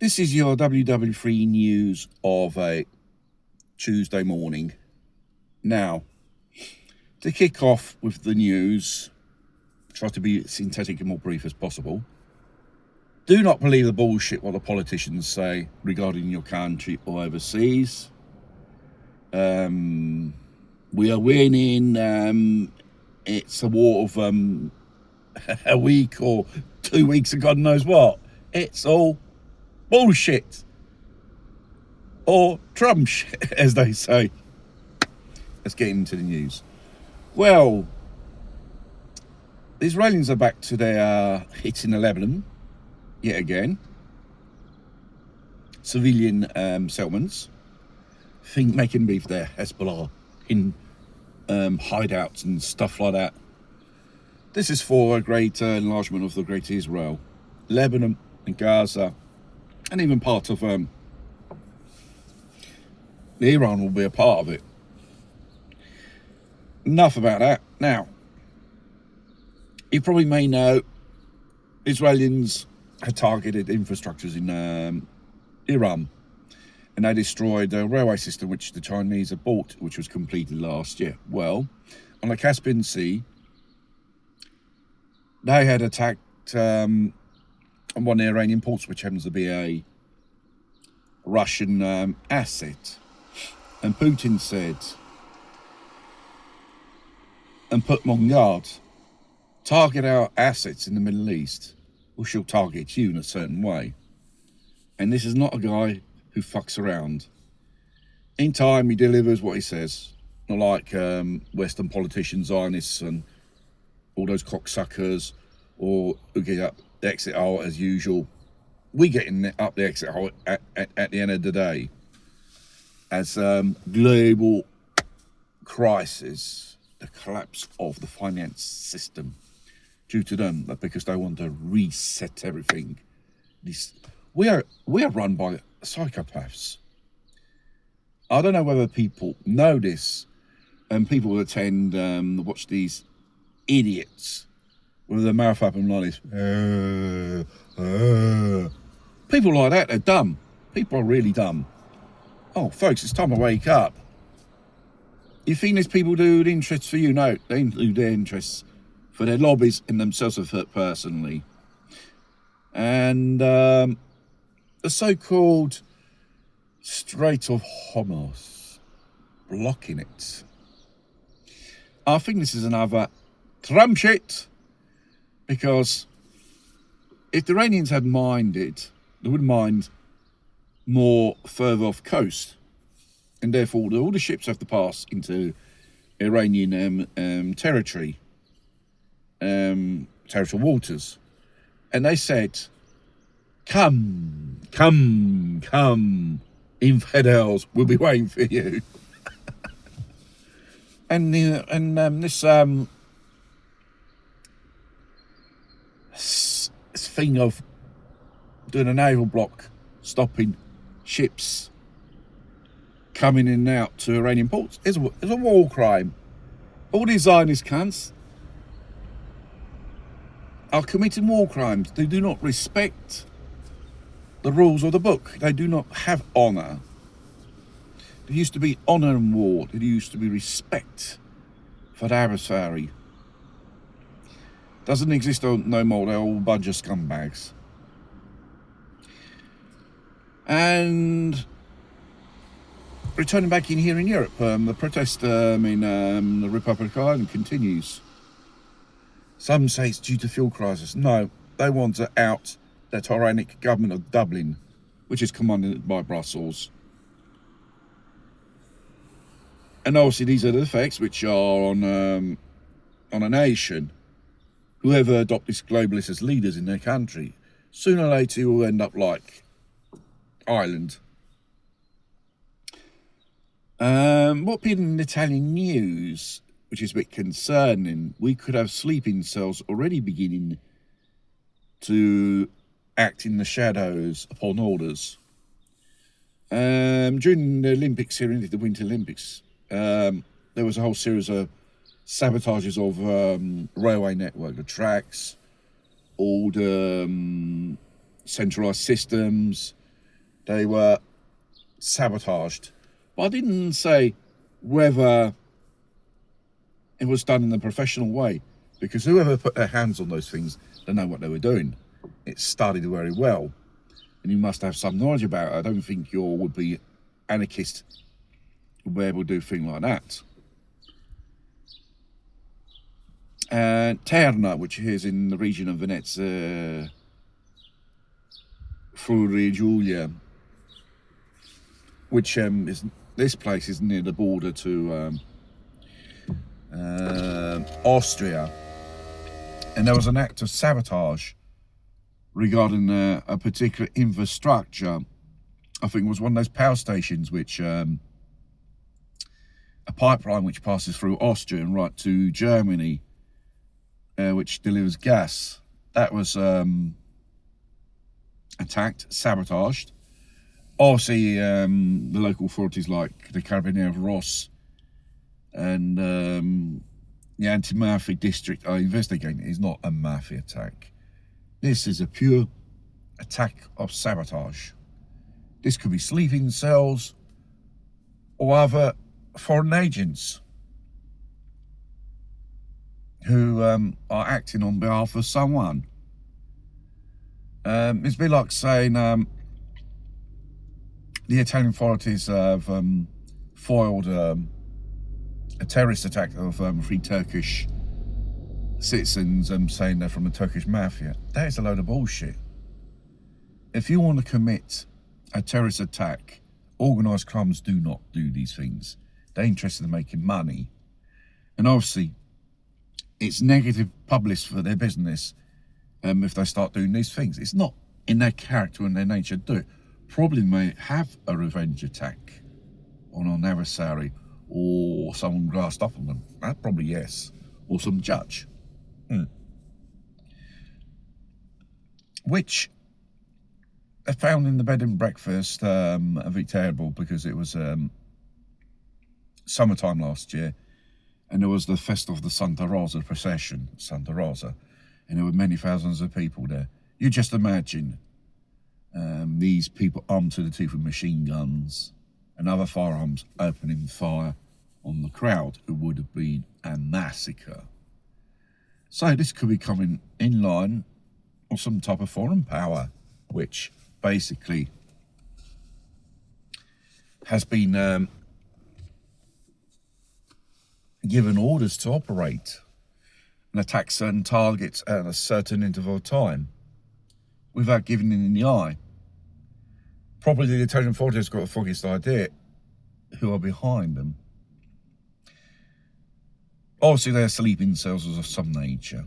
This is your WW3 news of a Tuesday morning. Now, to kick off with the news, try to be synthetic and more brief as possible. Do not believe the bullshit what the politicians say regarding your country or overseas. We are winning. It's a war of a week or 2 weeks and God knows what. It's all bullshit. Or Trump shit, as they say. Let's get into the news. Well, the Israelis are back to their hits in Lebanon, yet again. Civilian settlements. Making beef there, Hezbollah, in hideouts and stuff like that. This is for a greater enlargement of the Greater Israel, Lebanon and Gaza, and even part of Iran will be a part of it. Enough about that. Now, you probably may know Israelis had targeted infrastructures in Iran, and they destroyed a railway system which the Chinese had bought, which was completed last year. Well, on the Caspian Sea, they had attacked on one of the Iranian ports, which happens to be a Russian asset. And Putin said, and put them on guard, target our assets in the Middle East, or she'll target you in a certain way. And this is not a guy who fucks around. In time, he delivers what he says. Not like Western politicians, Zionists, and all those cocksuckers, or who get up the exit hole as usual. We get up the exit hole at the end of the day. As global crisis, the collapse of the finance system due to them, because they want to reset everything. We are run by psychopaths. I don't know whether people know this, and people who attend watch these idiots with their mouth up and like this. People like that are dumb. People are really dumb. Oh, folks, it's time to wake up. You think these people do the interests for you? No, they do their interests for their lobbies and themselves personally. And the so-called Strait of Hormuz, blocking it. I think this is another Trump shit, because if the Iranians had minded, they would mind more further off coast, and therefore all the ships have to pass into Iranian territory, territorial waters. And they said, come, infidels, we'll be waiting for you. and this thing of doing a naval block, stopping ships coming in and out to Iranian ports is a war crime. All these Zionist cunts are committing war crimes. They do not respect the rules of the book. They do not have honour. There used to be honour in war. There used to be respect for the adversary. Doesn't exist no more. They're all a bunch of scumbags. And returning back in here in Europe, the protest in the Republic of Ireland continues. Some say it's due to fuel crisis. No, they want to out the tyrannic government of Dublin, which is commanded by Brussels. And obviously these are the effects which are on a nation. Whoever adopt these globalists as leaders in their country, sooner or later will end up like Ireland. What appeared in Italian news, which is a bit concerning, we could have sleeping cells already beginning to act in the shadows upon orders. During the Olympics here, the Winter Olympics, there was a whole series of sabotages of railway network, the tracks, all the centralised systems, they were sabotaged. But I didn't say whether it was done in a professional way, because whoever put their hands on those things, they know what they were doing. It studied very well, and you must have some knowledge about it. I don't think you would be anarchist would be able to do a thing like that. And Terna, which is in the region of Venezia, Friuli Giulia, which is this place is near the border to Austria, and there was an act of sabotage regarding a particular infrastructure. I think it was one of those power stations, which a pipeline which passes through Austria and right to Germany, which delivers gas. That was attacked, sabotaged. Obviously, the local authorities like the Carabinieri Ross and the anti-mafia district are investigating. It's not a mafia attack. This is a pure attack of sabotage. This could be sleeping cells or other foreign agents who are acting on behalf of someone. It's a bit like saying the Italian authorities have foiled a terrorist attack of 3 Turkish citizens saying they're from the Turkish mafia. That is a load of bullshit. If you want to commit a terrorist attack, organised crimes do not do these things. They're interested in making money. And obviously, it's negative publicity for their business if they start doing these things. It's not in their character and their nature to do it. Probably may have a revenge attack on an adversary or someone grassed up on them. That probably yes. Or some judge. Which I found in the bed and breakfast a bit terrible, because it was summertime last year, and there was the Festival of the Santa Rosa procession, Santa Rosa, and there were many thousands of people there. You just imagine these people armed to the teeth with machine guns and other firearms opening fire on the crowd. It would have been a massacre. So this could be coming in line with some type of foreign power, which basically has been given orders to operate and attack certain targets at a certain interval of time without giving it in the eye. Probably the Italian authorities got the foggiest idea who are behind them. Obviously, they're sleeping cells of some nature.